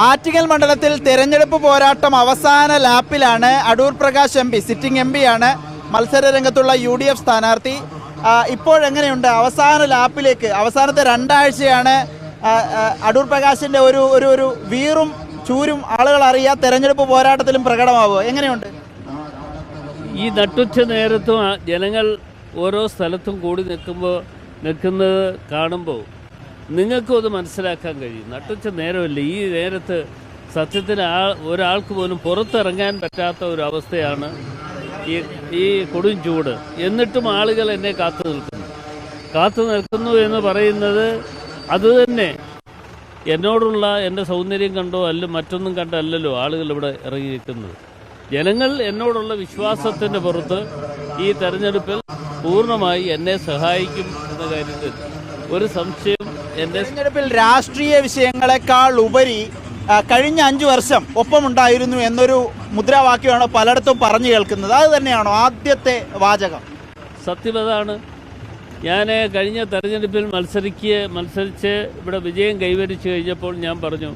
ആറ്റിങ്ങൽ മണ്ഡലത്തിൽ തെരഞ്ഞെടുപ്പ് പോരാട്ടം അവസാന ലാപ്പിലാണ്. Adoor Prakash M P, sitting M പിയാണ് മത്സര രംഗത്തുള്ള UDF സ്ഥാനാർത്ഥി. ഇപ്പോഴെങ്ങനെയുണ്ട് അവസാന ലാപ്പിലേക്ക്? അവസാനത്തെ രണ്ടാഴ്ചയാണ് അടൂർ പ്രകാശിന്റെ ഒരു വീറും ചൂരും ആളുകൾ അറിയാ തെരഞ്ഞെടുപ്പ് പോരാട്ടത്തിലും പ്രകടമാവുക. എങ്ങനെയുണ്ട്? ഈ നട്ടുച്ച നേരത്തും ജനങ്ങൾ ഓരോ സ്ഥലത്തും കൂടി നിൽക്കുന്നത് കാണുമ്പോൾ നിങ്ങൾക്കും അത് മനസ്സിലാക്കാൻ കഴിയും. നട്ടുച്ച നേരമല്ല, ഈ നേരത്ത് സത്യത്തിന് ഒരാൾക്ക് പോലും പുറത്തിറങ്ങാൻ പറ്റാത്ത ഒരു അവസ്ഥയാണ് ഈ കൊടും ചൂട്. എന്നിട്ടും ആളുകൾ എന്നെ കാത്തു നിൽക്കുന്നു എന്ന് പറയുന്നത് അതുതന്നെ എന്നോടുള്ള എൻ്റെ സൗന്ദര്യം കണ്ടോ മറ്റൊന്നും കണ്ടല്ലല്ലോ ആളുകൾ ഇവിടെ ഇറങ്ങി നിൽക്കുന്നത്. ജനങ്ങൾ എന്നോടുള്ള വിശ്വാസത്തിൻ്റെ പുറത്ത് ഈ തെരഞ്ഞെടുപ്പിൽ പൂർണ്ണമായി എന്നെ സഹായിക്കും എന്ന കാര്യത്തിൽ ഒരു സംശയം. തെരഞ്ഞെടുപ്പിൽ രാഷ്ട്രീയ വിഷയങ്ങളെക്കാൾ ഉപരി കഴിഞ്ഞ 5 വർഷം ഒപ്പമുണ്ടായിരുന്നു എന്നൊരു മുദ്രാവാക്യമാണ് പലയിടത്തും പറഞ്ഞു കേൾക്കുന്നത്. അത് തന്നെയാണോ ആദ്യത്തെ വാചകം? സത്യമതാണ്. ഞാൻ കഴിഞ്ഞ തെരഞ്ഞെടുപ്പിൽ മത്സരിച്ച് ഇവിടെ വിജയം കൈവരിച്ചു കഴിഞ്ഞപ്പോൾ ഞാൻ പറഞ്ഞു,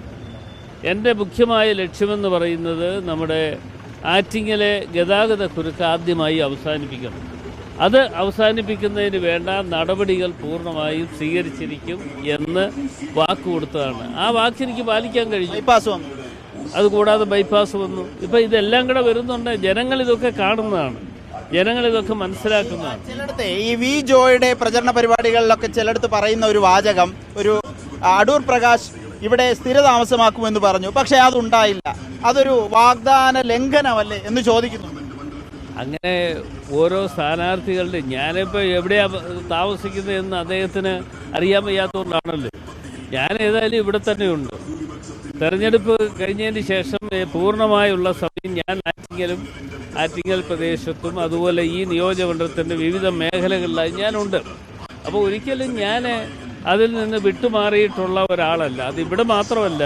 എൻ്റെ മുഖ്യമായ ലക്ഷ്യമെന്ന് പറയുന്നത് നമ്മുടെ ആറ്റിങ്ങലെ ഗതാഗത കുരുക്ക് ആദ്യമായി അവസാനിപ്പിക്കണം. അത് അവസാനിപ്പിക്കുന്നതിന് വേണ്ട നടപടികൾ പൂർണ്ണമായും സ്വീകരിച്ചിരിക്കും എന്ന് വാക്ക് കൊടുത്തതാണ്. ആ വാക്ക് എനിക്ക് പാലിക്കാൻ കഴിഞ്ഞു. ബൈപ്പാസ് വന്നു, അതുകൂടാതെ ബൈപ്പാസ് വന്നു. ഇപ്പം ഇതെല്ലാം കൂടെ വരുന്നുണ്ട്. ജനങ്ങൾ ഇതൊക്കെ കാണുന്നതാണ്, ജനങ്ങൾ ഇതൊക്കെ മനസ്സിലാക്കുന്നതാണ്. ചിലയിടത്ത് ഈ വി ജോയുടെ പ്രചരണ പരിപാടികളിലൊക്കെ ചിലയിടത്ത് പറയുന്ന ഒരു വാചകം, ഒരു അടൂർ പ്രകാശ് ഇവിടെ സ്ഥിരതാമസമാക്കുമെന്ന് പറഞ്ഞു, പക്ഷേ അതുണ്ടായില്ല. അതൊരു വാഗ്ദാന ലംഘനമല്ലേ എന്ന് ചോദിക്കുന്നു. അങ്ങനെ ഓരോ സ്ഥാനാർത്ഥികളുടെ ഞാനിപ്പോൾ എവിടെയാണ് താമസിക്കുന്നതെന്ന് അദ്ദേഹത്തിന് അറിയാൻ വയ്യാത്തതുകൊണ്ടാണല്ലോ. ഞാൻ ഏതായാലും ഇവിടെ തന്നെയുണ്ട്. തെരഞ്ഞെടുപ്പ് കഴിഞ്ഞതിന് ശേഷം പൂർണ്ണമായുള്ള സമയം ഞാൻ ആറ്റിങ്ങൽ പ്രദേശത്തും അതുപോലെ ഈ നിയോജകമണ്ഡലത്തിൻ്റെ വിവിധ മേഖലകളിലായി ഞാനുണ്ട്. അപ്പോൾ ഒരിക്കലും ഞാൻ അതിൽ നിന്ന് വിട്ടുമാറിയിട്ടുള്ള ഒരാളല്ല. അതിവിടെ മാത്രമല്ല,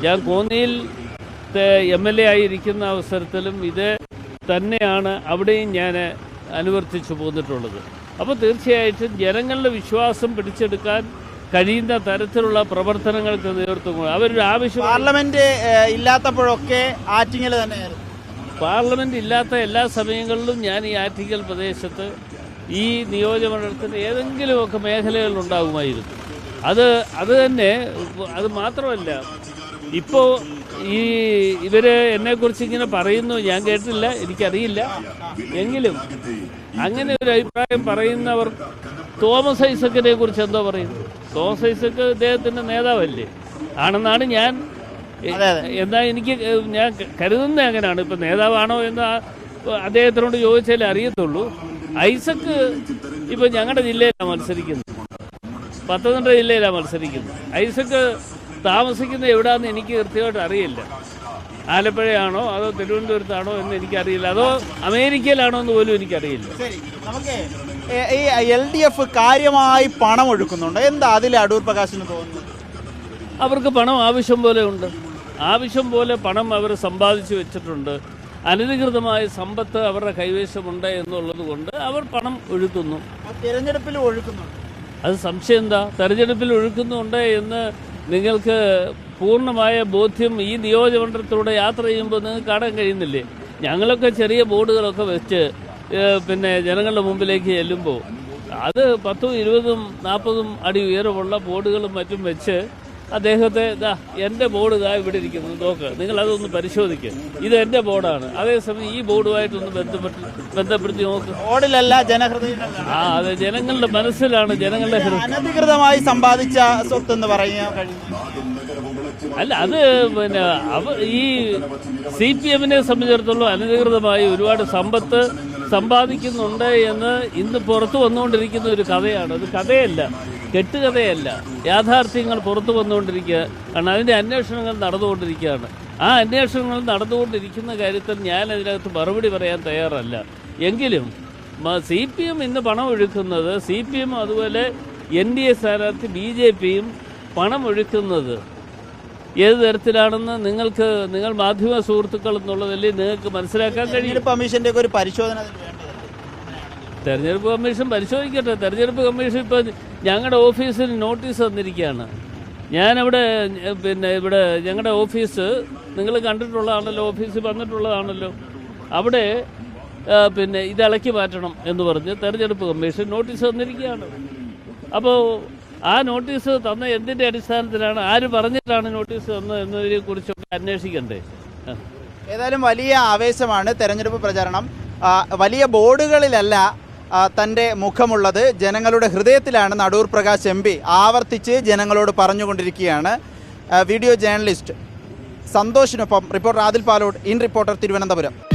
ഞാൻ കോന്നിയിൽ MLA ആയിരിക്കുന്ന അവസരത്തിലും ഇത് തന്നെയാണ് അവിടെയും ഞാൻ അനുവർത്തിച്ചു പോന്നിട്ടുള്ളത്. അപ്പോൾ തീർച്ചയായിട്ടും ജനങ്ങളുടെ വിശ്വാസം പിടിച്ചെടുക്കാൻ കഴിയുന്ന തരത്തിലുള്ള പ്രവർത്തനങ്ങൾക്ക് നേതൃത്വം അവരൊരു ആവശ്യം. പാർലമെന്റ് ഇല്ലാത്തപ്പോഴൊക്കെ ആറ്റിങ്ങൽ തന്നെയായിരുന്നു. പാർലമെന്റ് ഇല്ലാത്ത എല്ലാ സമയങ്ങളിലും ഞാൻ ഈ ആറ്റിങ്ങൽ പ്രദേശത്ത് ഈ നിയോജകമണ്ഡലത്തിന് ഏതെങ്കിലുമൊക്കെ മേഖലകളുണ്ടാകുമായിരുന്നു. അത് തന്നെ. അത് മാത്രമല്ല, ഇപ്പോൾ ഇവർ എന്നെക്കുറിച്ച് ഇങ്ങനെ പറയുന്നു, ഞാൻ കേട്ടില്ല, എനിക്കറിയില്ല. എങ്കിലും അങ്ങനെ ഒരു അഭിപ്രായം പറയുന്നവർ തോമസ് ഐസക്കിനെ കുറിച്ച് എന്തോ പറയുന്നു. തോമസ് ഐസക്ക് ഇദ്ദേഹത്തിൻ്റെ നേതാവല്ലേ ആണെന്നാണ് ഞാൻ കരുതുന്നത്. അങ്ങനെയാണ്. ഇപ്പം നേതാവാണോ എന്ന് അദ്ദേഹത്തിനോട് ചോദിച്ചാലേ അറിയത്തുള്ളൂ. ഐസക്ക് ഇപ്പം ഞങ്ങളുടെ ജില്ലയിലാണ് മത്സരിക്കുന്നത്, പത്തനംതിട്ട ജില്ലയിലാണ് മത്സരിക്കുന്നത്. ഐസക്ക് താമസിക്കുന്നത് എവിടെയാണെന്ന് എനിക്ക് കൃത്യമായിട്ട് അറിയില്ല. ആലപ്പുഴയാണോ അതോ തിരുവനന്തപുരത്താണോ എന്ന് എനിക്കറിയില്ല, അതോ അമേരിക്കയിലാണോ എന്ന് പോലും എനിക്കറിയില്ല. നമുക്ക് ഈ LDF കാര്യമായി പണം ഒഴുക്കുന്നുണ്ട്. എന്താ അതിൽ അടൂർ പ്രകാശിന് തോന്നുന്നത്? അവർക്ക് പണം ആവശ്യം പോലെ ഉണ്ട്. ആവശ്യം പോലെ പണം അവർ സമ്പാദിച്ചു വെച്ചിട്ടുണ്ട്. അനധികൃതമായ സമ്പത്ത് അവരുടെ കൈവശമുണ്ട് എന്നുള്ളത് കൊണ്ട് അവർ പണം ഒഴുക്കുന്നു. തെരഞ്ഞെടുപ്പിൽ ഒഴുക്കുന്നുണ്ട്. അത് സംശയം എന്താ? തെരഞ്ഞെടുപ്പിൽ ഒഴുക്കുന്നുണ്ട് എന്ന് നിങ്ങൾക്ക് പൂർണ്ണമായ ബോധ്യം ഈ നിയോജകമണ്ഡലത്തിലൂടെ യാത്ര ചെയ്യുമ്പോൾ നിങ്ങൾക്ക് കാണാൻ കഴിയുന്നില്ലേ? ഞങ്ങളൊക്കെ ചെറിയ ബോർഡുകളൊക്കെ വെച്ച് പിന്നെ ജനങ്ങളുടെ മുമ്പിലേക്ക് ചെല്ലുമ്പോൾ അത് 10, 20, 40 അടി ഉയരമുള്ള ബോർഡുകളും മറ്റും വെച്ച് അദ്ദേഹത്തെ എൻ്റെ ബോർഡ് ഇവിടെ ഇരിക്കുന്നു, നോക്ക്, നിങ്ങളതൊന്ന് പരിശോധിക്കുക, ഇത് എൻ്റെ ബോർഡാണ്. അതേസമയം ഈ ബോർഡുമായിട്ടൊന്ന് ബന്ധപ്പെടുത്തി നോക്ക്. ബോർഡിലല്ല, ജനഹൃദയ. അതെ, ജനങ്ങളുടെ മനസ്സിലാണ്, ജനങ്ങളുടെ അനധികൃതമായി സമ്പാദിച്ച സ്വത്തെന്ന് പറയാൻ കഴിയും. അല്ല, അത് പിന്നെ ഈ CPM-നെ സംബന്ധിച്ചിടത്തോളം അനധികൃതമായി ഒരുപാട് സമ്പത്ത് സമ്പാദിക്കുന്നുണ്ട് എന്ന് ഇന്ന് പുറത്തു വന്നുകൊണ്ടിരിക്കുന്ന ഒരു കഥയാണ്. അത് കഥയല്ല, കെട്ടുകഥയല്ല, യാഥാർത്ഥ്യങ്ങൾ പുറത്തു വന്നുകൊണ്ടിരിക്കുക. കാരണം അതിൻ്റെ അന്വേഷണങ്ങൾ നടന്നുകൊണ്ടിരിക്കുകയാണ്. ആ അന്വേഷണങ്ങൾ നടന്നുകൊണ്ടിരിക്കുന്ന കാര്യത്തിൽ ഞാൻ അതിനകത്ത് മറുപടി പറയാൻ തയ്യാറല്ല. എങ്കിലും CPM ഇന്ന് പണം ഒഴുക്കുന്നത്, CPM അതുപോലെ NDA സ്ഥാനാർത്ഥി BJP-യും പണം ഒഴുക്കുന്നത് ഏത് തരത്തിലാണെന്ന് നിങ്ങൾ മാധ്യമ സുഹൃത്തുക്കൾ എന്നുള്ളതല്ലേ നിങ്ങൾക്ക് മനസ്സിലാക്കാൻ കഴിയും. കമ്മീഷന്റെ ഒരു പരിശോധന തെരഞ്ഞെടുപ്പ് കമ്മീഷൻ പരിശോധിക്കട്ടെ. തെരഞ്ഞെടുപ്പ് കമ്മീഷൻ ഇപ്പോൾ ഞങ്ങളുടെ ഓഫീസിൽ നോട്ടീസ് തന്നിരിക്കുകയാണ്. ഞാനവിടെ പിന്നെ ഇവിടെ ഞങ്ങളുടെ ഓഫീസ് നിങ്ങൾ കണ്ടിട്ടുള്ളതാണല്ലോ, ഓഫീസിൽ വന്നിട്ടുള്ളതാണല്ലോ. അവിടെ പിന്നെ ഇത് ഇളക്കി മാറ്റണം എന്ന് പറഞ്ഞ് തെരഞ്ഞെടുപ്പ് കമ്മീഷൻ നോട്ടീസ് തന്നിരിക്കുകയാണ്. അപ്പോൾ ആ നോട്ടീസ് തന്ന എന്തിൻ്റെ അടിസ്ഥാനത്തിലാണ്, ആര് പറഞ്ഞിട്ടാണ് നോട്ടീസ് തന്നത് എന്നതിനെ കുറിച്ചൊക്കെ അന്വേഷിക്കണ്ടേ? ഏതായാലും വലിയ ആവേശമാണ് തെരഞ്ഞെടുപ്പ് പ്രചാരണം. വലിയ ബോർഡുകളിലല്ല തൻ്റെ മുഖമുള്ളത്, ജനങ്ങളുടെ ഹൃദയത്തിലാണ് അടൂർ പ്രകാശ് MP ആവർത്തിച്ച് ജനങ്ങളോട് പറഞ്ഞുകൊണ്ടിരിക്കുകയാണ്. വീഡിയോ ജേർണലിസ്റ്റ് സന്തോഷിനൊപ്പം reporter Adil Palode, in Reporter, Thiruvananthapuram.